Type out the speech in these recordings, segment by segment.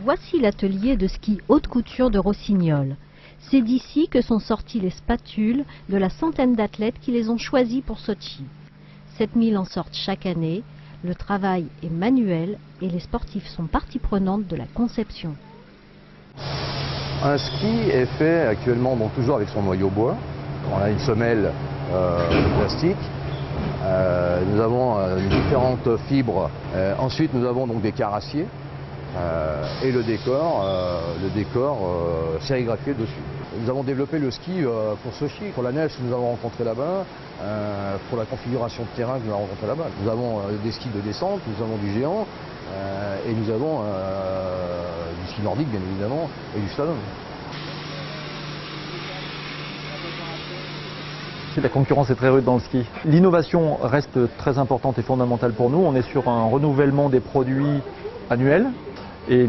Voici l'atelier de ski haute couture de Rossignol. C'est d'ici que sont sorties les spatules de la centaine d'athlètes qui les ont choisis pour Sotchi. 7000 en sortent chaque année, le travail est manuel et les sportifs sont partie prenante de la conception. Un ski est fait actuellement donc toujours avec son noyau bois. On a une semelle de plastique. Nous avons différentes fibres. Ensuite nous avons donc des carassiers et le décor sérigraphié dessus. Nous avons développé le ski pour Sochi, pour la neige que nous avons rencontré là-bas, pour la configuration de terrain que nous avons rencontré là-bas. Nous avons des skis de descente, nous avons du géant et nous avons du ski nordique bien évidemment et du slalom. La concurrence est très rude dans le ski. L'innovation reste très importante et fondamentale pour nous. On est sur un renouvellement des produits annuels. Et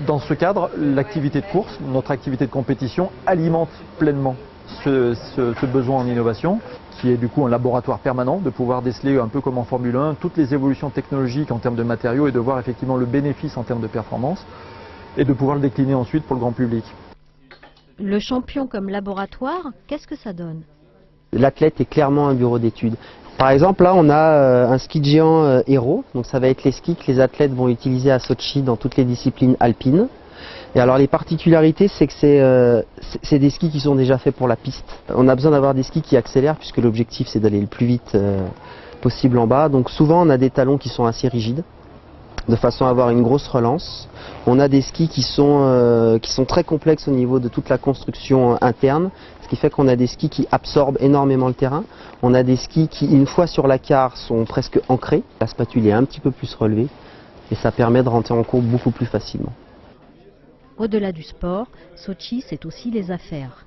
dans ce cadre, l'activité de course, notre activité de compétition alimente pleinement ce besoin en innovation, qui est du coup un laboratoire permanent, de pouvoir déceler un peu comme en Formule 1, toutes les évolutions technologiques en termes de matériaux et de voir effectivement le bénéfice en termes de performance et de pouvoir le décliner ensuite pour le grand public. Le champion comme laboratoire, qu'est-ce que ça donne? L'athlète est clairement un bureau d'études. Par exemple, là, on a un ski de géant Hero, donc ça va être les skis que les athlètes vont utiliser à Sotchi dans toutes les disciplines alpines. Et alors les particularités, c'est que c'est des skis qui sont déjà faits pour la piste. On a besoin d'avoir des skis qui accélèrent puisque l'objectif c'est d'aller le plus vite possible en bas. Donc souvent on a des talons qui sont assez rigides, de façon à avoir une grosse relance. On a des skis qui sont très complexes au niveau de toute la construction interne, ce qui fait qu'on a des skis qui absorbent énormément le terrain. On a des skis qui, une fois sur la carre, sont presque ancrés. La spatule est un petit peu plus relevée et ça permet de rentrer en courbe beaucoup plus facilement. Au-delà du sport, Sotchi, c'est aussi les affaires.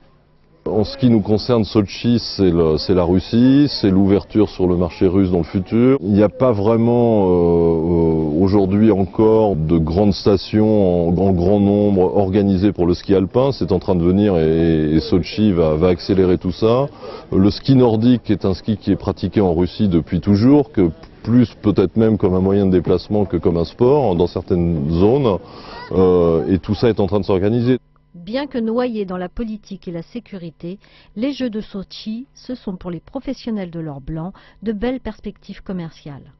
En ce qui nous concerne, Sotchi, c'est la Russie, c'est l'ouverture sur le marché russe dans le futur. Il n'y a pas vraiment aujourd'hui encore de grandes stations en grand nombre organisées pour le ski alpin. C'est en train de venir et Sotchi va accélérer tout ça. Le ski nordique est un ski qui est pratiqué en Russie depuis toujours, que plus peut-être même comme un moyen de déplacement que comme un sport dans certaines zones. Et tout ça est en train de s'organiser. Bien que noyés dans la politique et la sécurité, les Jeux de Sotchi, ce sont pour les professionnels de l'or blanc de belles perspectives commerciales.